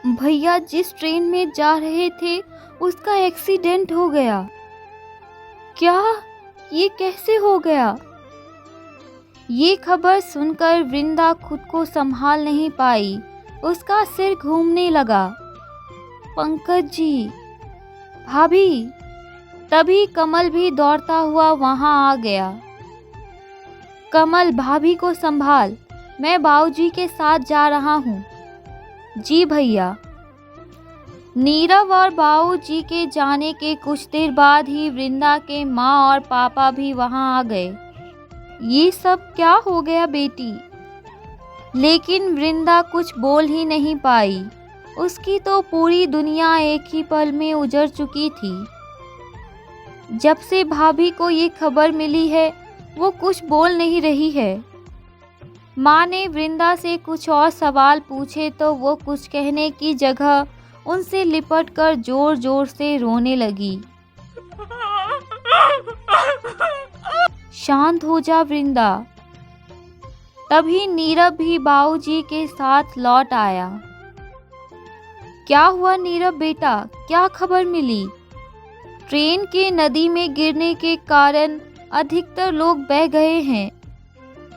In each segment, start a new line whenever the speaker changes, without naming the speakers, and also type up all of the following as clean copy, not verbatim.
भैया जिस ट्रेन में जा रहे थे उसका एक्सीडेंट हो गया। क्या? ये कैसे हो गया? ये खबर सुनकर वृंदा खुद को संभाल नहीं पाई। उसका सिर घूमने लगा। पंकज जी, भाभी। तभी कमल भी दौड़ता हुआ वहां आ गया। कमल, भाभी को संभाल, मैं बाबूजी के साथ जा रहा हूँ। जी भैया। नीरव और बाबूजी के जाने के कुछ देर बाद ही वृंदा के माँ और पापा भी वहां आ गए। ये सब क्या हो गया बेटी? लेकिन वृंदा कुछ बोल ही नहीं पाई। उसकी तो पूरी दुनिया एक ही पल में उजड़ चुकी थी। जब से भाभी को ये खबर मिली है वो कुछ बोल नहीं रही है। माँ ने वृंदा से कुछ और सवाल पूछे तो वो कुछ कहने की जगह उनसे लिपटकर जोर जोर से रोने लगी। शांत हो जा वृंदा। तभी नीरव भी बाबूजी के साथ लौट आया। क्या हुआ नीरव बेटा, क्या खबर मिली? ट्रेन के नदी में गिरने के कारण अधिकतर लोग बह गए हैं।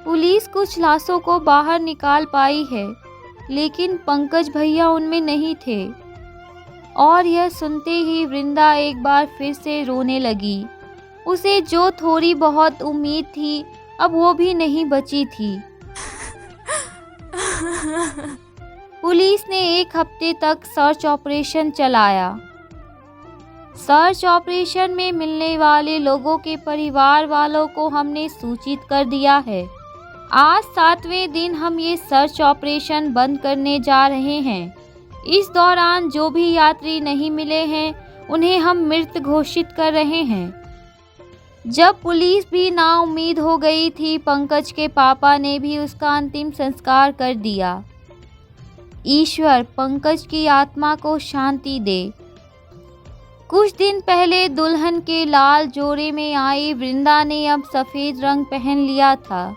पुलिस कुछ लाशों को बाहर निकाल पाई है, लेकिन पंकज भैया उनमें नहीं थे। और यह सुनते ही वृंदा एक बार फिर से रोने लगी। उसे जो थोड़ी बहुत उम्मीद थी अब वो भी नहीं बची थी। पुलिस ने 1 हफ्ते तक सर्च ऑपरेशन चलाया। सर्च ऑपरेशन में मिलने वाले लोगों के परिवार वालों को हमने सूचित कर दिया है। आज 7वें दिन हम ये सर्च ऑपरेशन बंद करने जा रहे हैं। इस दौरान जो भी यात्री नहीं मिले हैं उन्हें हम मृत घोषित कर रहे हैं। जब पुलिस भी नाउम्मीद हो गई थी, पंकज के पापा ने भी उसका अंतिम संस्कार कर दिया। ईश्वर पंकज की आत्मा को शांति दे। कुछ दिन पहले दुल्हन के लाल जोड़े में आई वृंदा ने अब सफ़ेद रंग पहन लिया था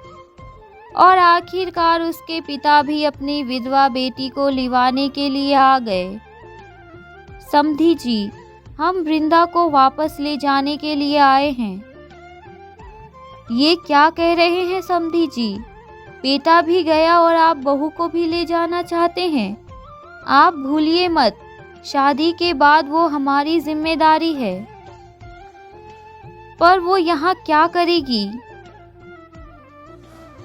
और आखिरकार उसके पिता भी अपनी विधवा बेटी को लिवाने के लिए आ गए। समधी जी, हम वृंदा को वापस ले जाने के लिए आए हैं। ये क्या कह रहे हैं समधी जी? बेटा भी गया और आप बहू को भी ले जाना चाहते हैं? आप भूलिए मत, शादी के बाद वो हमारी जिम्मेदारी है। पर वो यहाँ क्या करेगी?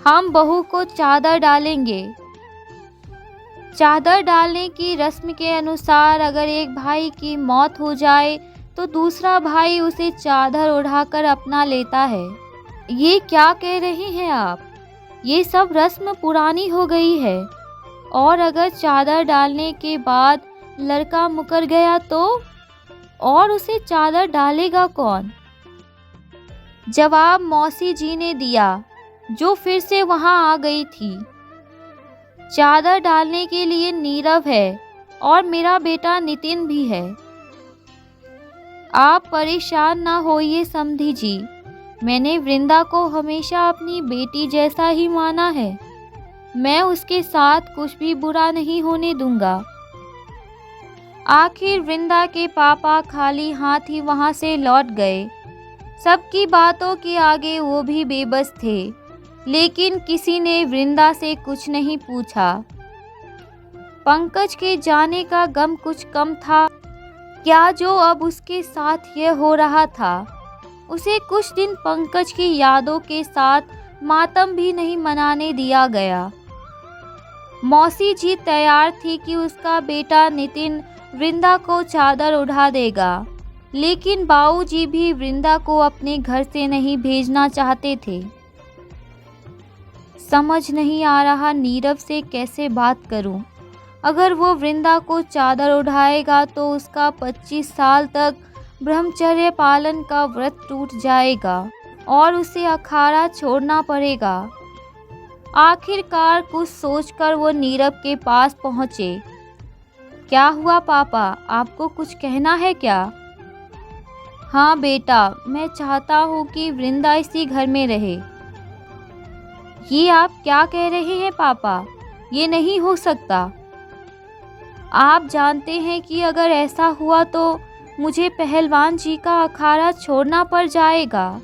हम बहू को चादर डालेंगे। चादर डालने की रस्म के अनुसार अगर एक भाई की मौत हो जाए तो दूसरा भाई उसे चादर उड़ाकर अपना लेता है। ये क्या कह रही हैं आप? ये सब रस्म पुरानी हो गई है। और अगर चादर डालने के बाद लड़का मुकर गया तो? और उसे चादर डालेगा कौन? जवाब मौसी जी ने दिया, जो फिर से वहां आ गई थी। चादर डालने के लिए नीरव है और मेरा बेटा नितिन भी है। आप परेशान ना होइए समधी जी, मैंने वृंदा को हमेशा अपनी बेटी जैसा ही माना है। मैं उसके साथ कुछ भी बुरा नहीं होने दूंगा। आखिर वृंदा के पापा खाली हाथ ही वहां से लौट गए। सबकी बातों के आगे वो भी बेबस थे, लेकिन किसी ने वृंदा से कुछ नहीं पूछा। पंकज के जाने का गम कुछ कम था क्या जो अब उसके साथ यह हो रहा था। उसे कुछ दिन पंकज की यादों के साथ मातम भी नहीं मनाने दिया गया। मौसी जी तैयार थी कि उसका बेटा नितिन वृंदा को चादर उड़ा देगा, लेकिन बाबूजी भी वृंदा को अपने घर से नहीं भेजना चाहते थे। समझ नहीं आ रहा नीरव से कैसे बात करूं। अगर वो वृंदा को चादर उठाएगा तो उसका 25 साल तक ब्रह्मचर्य पालन का व्रत टूट जाएगा और उसे अखाड़ा छोड़ना पड़ेगा। आखिरकार कुछ सोचकर वो नीरव के पास पहुँचे। क्या हुआ पापा, आपको कुछ कहना है क्या? हाँ बेटा, मैं चाहता हूँ कि वृंदा इसी घर में रहे। ये आप क्या कह रहे हैं पापा? ये नहीं हो सकता। आप जानते हैं कि अगर ऐसा हुआ तो मुझे पहलवान जी का अखाड़ा छोड़ना पड़ जाएगा।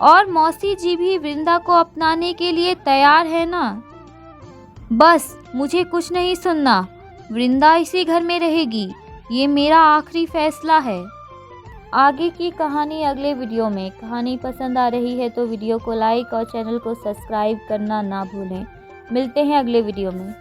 और मौसी जी भी वृंदा को अपनाने के लिए तैयार है ना? बस मुझे कुछ नहीं सुनना, वृंदा इसी घर में रहेगी, ये मेरा आखिरी फैसला है। आगे की कहानी अगले वीडियो में। कहानी पसंद आ रही है तो वीडियो को लाइक और चैनल को सब्सक्राइब करना ना भूलें। मिलते हैं अगले वीडियो में।